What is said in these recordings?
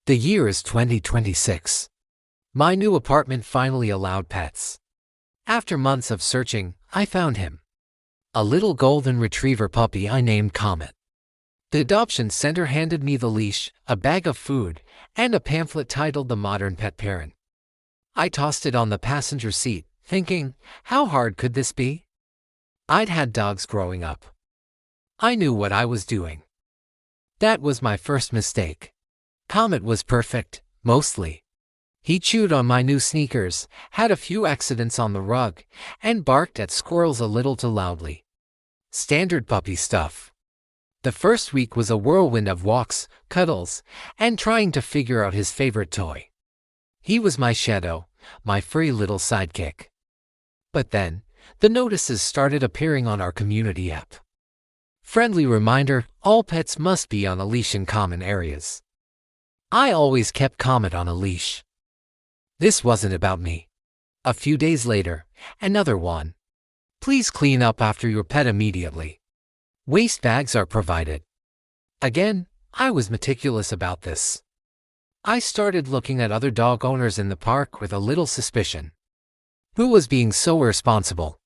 The year is 2026. My new apartment finally allowed pets. After months of searching, I found him. A little golden retriever puppy I named Comet. The adoption center handed me the leash, a bag of food, and a pamphlet titled The Modern Pet Parent. I tossed it on the passenger seat, thinking, how hard could this be? I'd had dogs growing up. I knew what I was doing. That was my first mistake. Comet was perfect, mostly. He chewed on my new sneakers, had a few accidents on the rug, and barked at squirrels a little too loudly. Standard puppy stuff. The first week was a whirlwind of walks, cuddles, and trying to figure out his favorite toy. He was my shadow, my furry little sidekick. But then, the notices started appearing on our community app. Friendly reminder, all pets must be on a leash in common areas. I always kept Comet on a leash. This wasn't about me. A few days later, another one. Please clean up after your pet immediately. Waste bags are provided. Again, I was meticulous about this. I started looking at other dog owners in the park with a little suspicion. Who was being so irresponsible?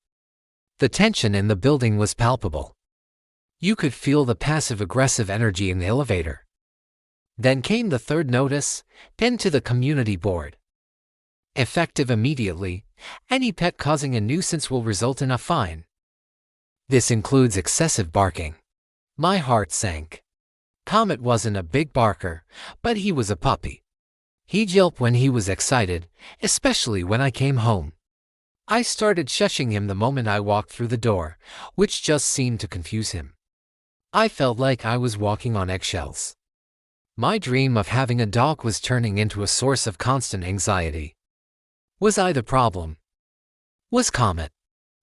The tension in the building was palpable. You could feel the passive-aggressive energy in the elevator. Then came the third notice, pinned to the community board. Effective immediately, any pet causing a nuisance will result in a fine. This includes excessive barking. My heart sank. Comet wasn't a big barker, but he was a puppy. He'd yelp when he was excited, especially when I came home. I started shushing him the moment I walked through the door, which just seemed to confuse him. I felt like I was walking on eggshells. My dream of having a dog was turning into a source of constant anxiety. Was I the problem? Was Comet?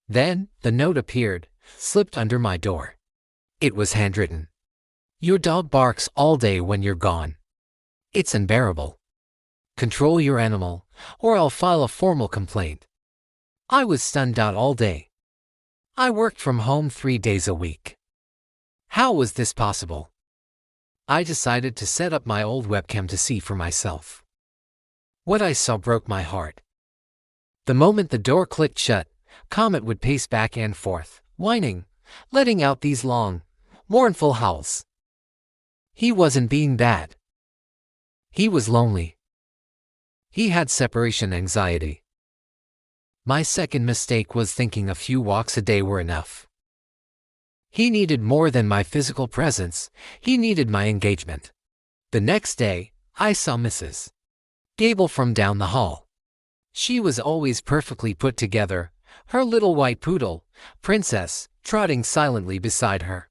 Then, the note appeared, slipped under my door. It was handwritten. Your dog barks all day when you're gone. It's unbearable. Control your animal, or I'll file a formal complaint. I was stunned out all day. I worked from home 3 days a week. How was this possible? I decided to set up my old webcam to see for myself. What I saw broke my heart. The moment the door clicked shut, Comet would pace back and forth, whining, letting out these long, mournful howls. He wasn't being bad. He was lonely. He had separation anxiety. My second mistake was thinking a few walks a day were enough. He needed more than my physical presence, he needed my engagement. The next day, I saw Mrs. Gable from down the hall. She was always perfectly put together, her little white poodle, Princess, trotting silently beside her.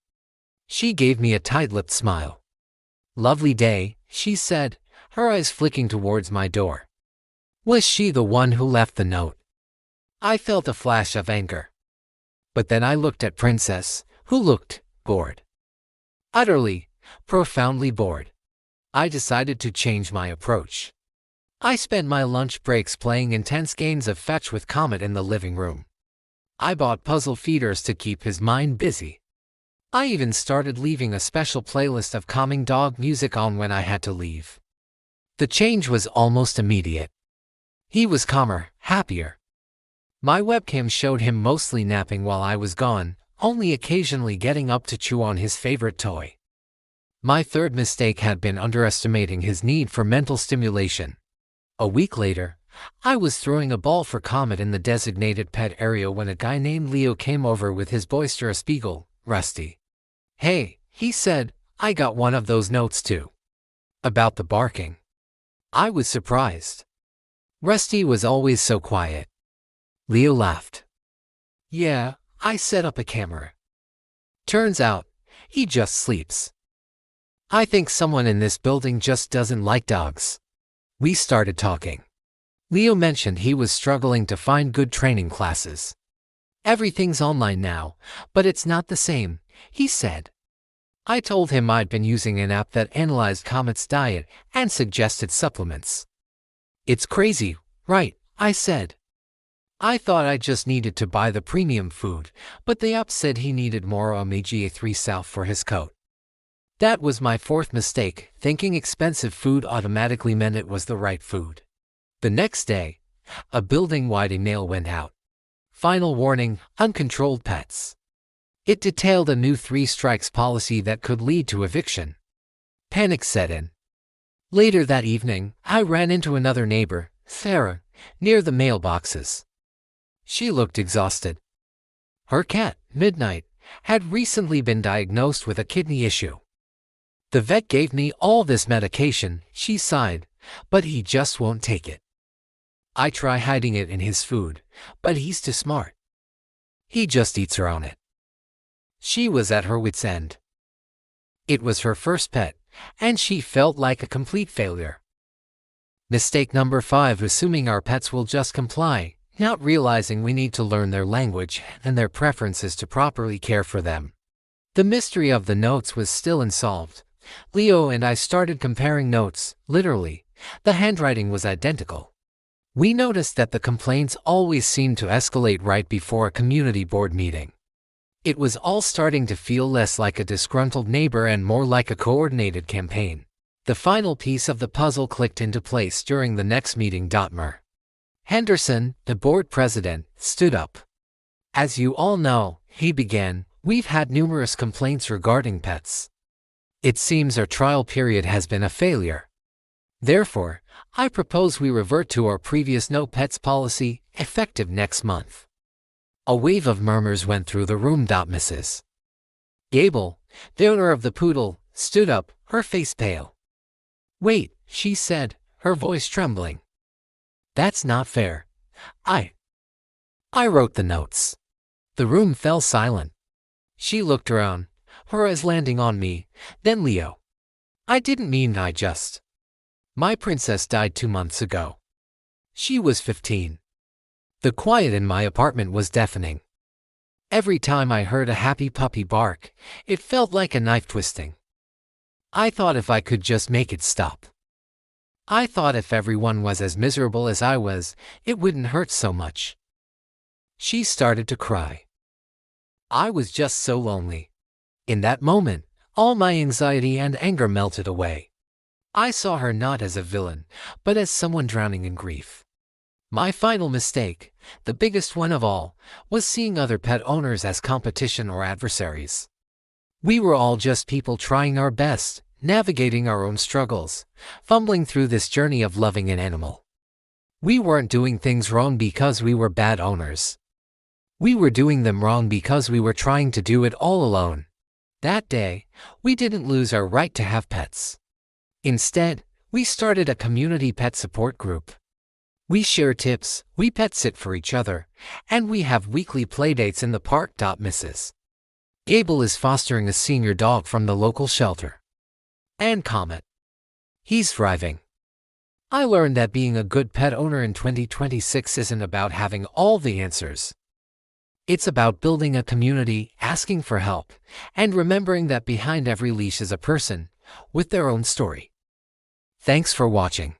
She gave me a tight-lipped smile. Lovely day, she said, her eyes flicking towards my door. Was she the one who left the note? I felt a flash of anger. But then I looked at Princess, who looked bored. Utterly, profoundly bored. I decided to change my approach. I spent my lunch breaks playing intense games of fetch with Comet in the living room. I bought puzzle feeders to keep his mind busy. I even started leaving a special playlist of calming dog music on when I had to leave. The change was almost immediate. He was calmer, happier. My webcam showed him mostly napping while I was gone, only occasionally getting up to chew on his favorite toy. My third mistake had been underestimating his need for mental stimulation. A week later, I was throwing a ball for Comet in the designated pet area when a guy named Leo came over with his boisterous beagle, Rusty. Hey, he said, I got one of those notes too. About the barking. I was surprised. Rusty was always so quiet. Leo laughed. Yeah, I set up a camera. Turns out, he just sleeps. I think someone in this building just doesn't like dogs. We started talking. Leo mentioned he was struggling to find good training classes. Everything's online now, but it's not the same, he said. I told him I'd been using an app that analyzed Comet's diet and suggested supplements. It's crazy, right? I said. I thought I just needed to buy the premium food, but the app said he needed more omega-3 salve for his coat. That was my fourth mistake, thinking expensive food automatically meant it was the right food. The next day, a building-wide email went out. Final warning, uncontrolled pets. It detailed a new 3 strikes policy that could lead to eviction. Panic set in. Later that evening, I ran into another neighbor, Sarah, near the mailboxes. She looked exhausted. Her cat, Midnight, had recently been diagnosed with a kidney issue. The vet gave me all this medication, she sighed, but he just won't take it. I try hiding it in his food, but he's too smart. He just eats around it. She was at her wit's end. It was her first pet, and she felt like a complete failure. Mistake number 5: assuming our pets will just comply, not realizing we need to learn their language and their preferences to properly care for them. The mystery of the notes was still unsolved. Leo and I started comparing notes. Literally, the handwriting was identical. We noticed that the complaints always seemed to escalate right before a community board meeting. It was all starting to feel less like a disgruntled neighbor and more like a coordinated campaign. The final piece of the puzzle clicked into place during the next meeting. Mer. Henderson, the board president, stood up. As you all know, he began, we've had numerous complaints regarding pets. It seems our trial period has been a failure. Therefore, I propose we revert to our previous no pets policy, effective next month. A wave of murmurs went through the room. Mrs. Gable, the owner of the poodle, stood up, her face pale. Wait, she said, her voice trembling. That's not fair. I wrote the notes. The room fell silent. She looked around, her eyes landing on me, then Leo. I didn't mean I just. My princess died 2 months ago. She was 15. The quiet in my apartment was deafening. Every time I heard a happy puppy bark, it felt like a knife twisting. I thought if I could just make it stop. I thought if everyone was as miserable as I was, it wouldn't hurt so much. She started to cry. I was just so lonely. In that moment, all my anxiety and anger melted away. I saw her not as a villain, but as someone drowning in grief. My final mistake, the biggest one of all, was seeing other pet owners as competition or adversaries. We were all just people trying our best, navigating our own struggles, fumbling through this journey of loving an animal. We weren't doing things wrong because we were bad owners. We were doing them wrong because we were trying to do it all alone. That day, we didn't lose our right to have pets. Instead, we started a community pet support group. We share tips, we pet sit for each other, and we have weekly playdates in the park. Mrs. Gable is fostering a senior dog from the local shelter. And Comet. He's thriving. I learned that being a good pet owner in 2026 isn't about having all the answers. It's about building a community, asking for help, and remembering that behind every leash is a person with their own story. Thanks for watching.